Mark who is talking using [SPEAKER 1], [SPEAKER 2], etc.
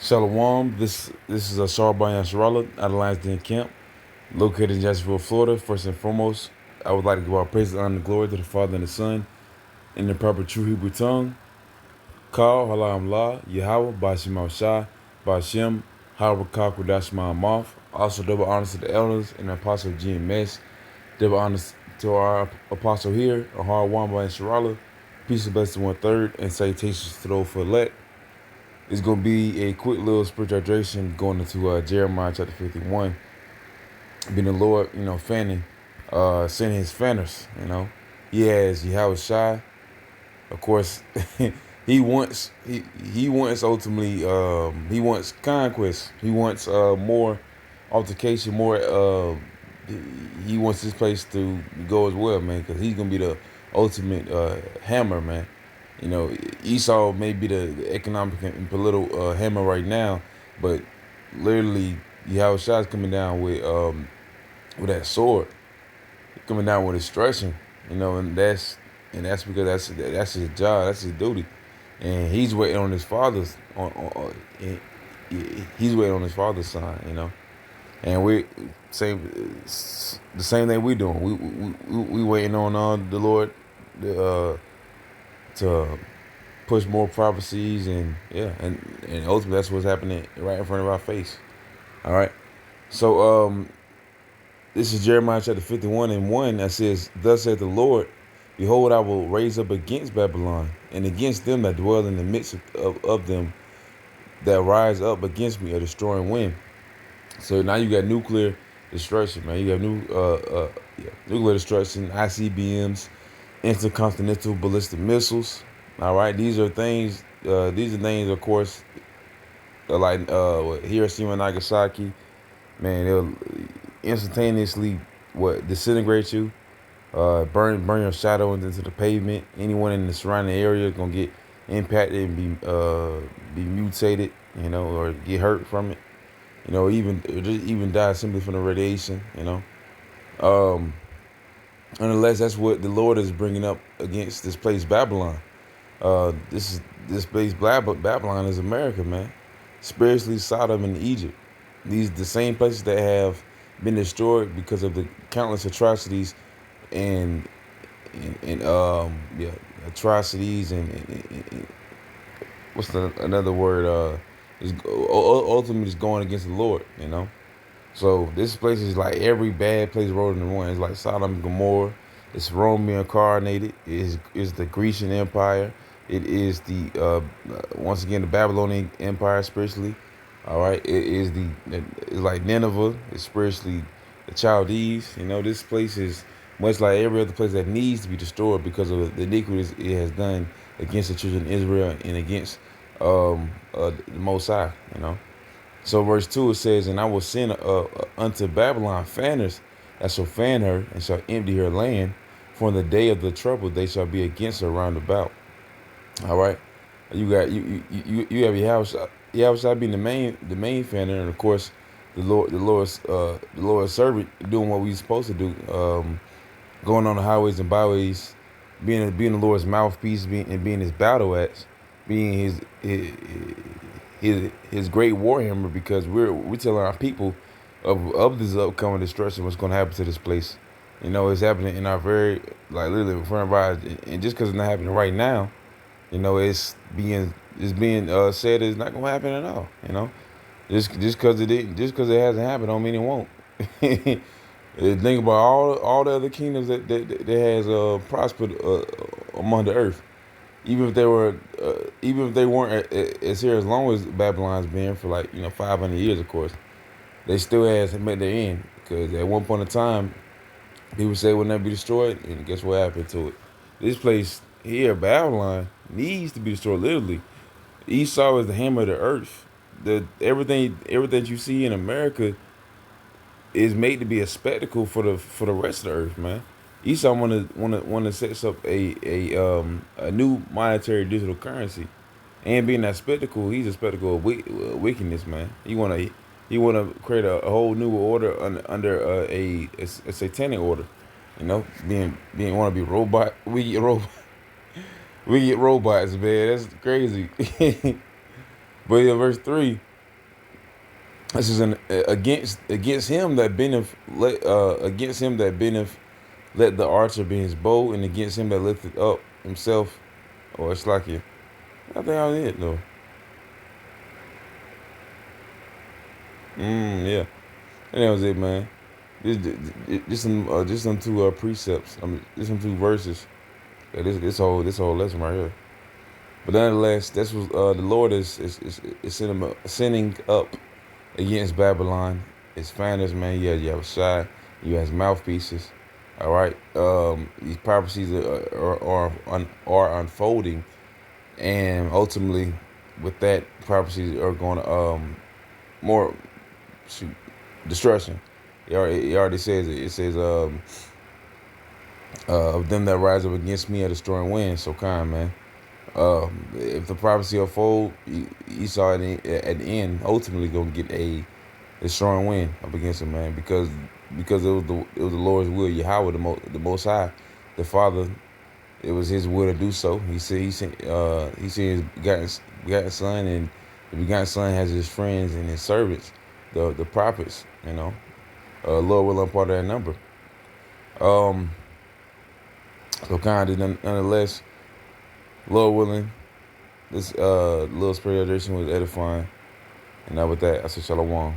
[SPEAKER 1] Shalom. This is a Sharban Yasharala out of Lions Den Camp, located in Jacksonville, Florida. First and foremost, I would like to give our praise and honor and glory to the Father and the Son in the proper true Hebrew tongue. Kal Halam La Yahweh Bashim Shah Bashem Harakak Udashma Moth. Also double honors to the elders and the apostle GMS. Double honors to our apostle here, Ahar Wamba and Sharala. Peace and blessing 1/3 and salutations to those for elect. It's going to be a quick little spiritual hydration going into Jeremiah chapter 51. Being the Lord, fanning, sending his fanners, He has Yahweh Shai. Of course, he wants ultimately, he wants conquest. He wants more altercation, more, he wants this place to go as well, man, because he's going to be the ultimate hammer, man. Esau may be the economic and political hammer right now, but literally, Yahweh Shai is coming down with that sword, coming down with destruction. And that's because that's his job, that's his duty, and he's waiting on his father's he's waiting on his father's sign. And we the same thing we doing. We waiting on the Lord to push more prophecies, and and ultimately that's what's happening right in front of our face. All right. So this is Jeremiah chapter 51 and 1 that says, "Thus saith the Lord, behold, I will raise up against Babylon and against them that dwell in the midst of them that rise up against me a destroying wind." So now you got nuclear destruction, man. You got nuclear destruction, ICBMs, intercontinental ballistic missiles. All right, these are things. These are things, of course, like Hiroshima and Nagasaki. Man, they'll instantaneously disintegrate you, burn your shadow into the pavement. Anyone in the surrounding area is gonna get impacted and be mutated, or get hurt from it. Even die simply from the radiation. Nonetheless, that's what the Lord is bringing up against this place, Babylon. This place, Babylon, is America, man. Spiritually, Sodom and Egypt. These the same places that have been destroyed because of the countless atrocities and atrocities and what's another word? Is ultimately is going against the Lord. So this place is like every bad place rolled into one. It's like Sodom and Gomorrah. It's Rome reincarnated. It is the Grecian Empire. It is the once again the Babylonian Empire spiritually. All right. It's like Nineveh. It's spiritually the Chaldees. This place is much like every other place that needs to be destroyed because of the iniquities it has done against the children of Israel and against the Most High. So verse 2 it says, "And I will send unto Babylon fanners that shall fan her and shall empty her land. For in the day of the trouble they shall be against her round about." All right, you got you have your house being the main fanner, and of course the Lord's servant doing what we supposed to do, going on the highways and byways, being the Lord's mouthpiece, being his battle axe, being his great warhammer, because we're telling our people of this upcoming destruction, what's going to happen to this place. It's happening in our very, like, literally in front of our eyes, and just because it's not happening right now, it's being said it's not going to happen at all. Just because it hasn't happened don't mean it won't. Think about all the other kingdoms that has prospered among the earth. Even if they weren't as here as long as Babylon's been for, like, 500 years, of course, they still has met their end, because at one point in time people said it would never be destroyed, and guess what happened to it? This place here, Babylon, needs to be destroyed. Literally, Esau is the hammer of the earth. Everything you see in America is made to be a spectacle for the rest of the earth, man. Esau wanna set up a new monetary digital currency, and being that spectacle, he's a spectacle of wickedness, man. He wanna create a whole new order under a satanic order. Being want to be robot. We get robots, man. That's crazy. But in verse 3. This is an against him that let the archer be his bow, and against him that lifted up himself. Oh, it's like it. I think I was it though. Yeah, and that was it, man. Just some two precepts. Just some two verses. Yeah, this whole lesson right here. But nonetheless, that's what the Lord is sending up against Babylon. His fanners, man. You have a shy. You have his mouthpieces. All right. These prophecies are unfolding, and ultimately, with that, prophecies are going to more shoot destruction. It already says it. It says of them that rise up against me are destroying winds. So kind, man. If the prophecy unfold, Esau at the end ultimately gonna get a destroying win up against him, man, because it was the Lord's will, Yahweh, the Most High, the Father. It was His will to do so. He sent His begotten Son, and the begotten Son has His friends and His servants, the prophets. Lord will impart that number. Um, so kind of nonetheless, Lord willing, this little spiritual edition was edifying. And now with that, I say shalom.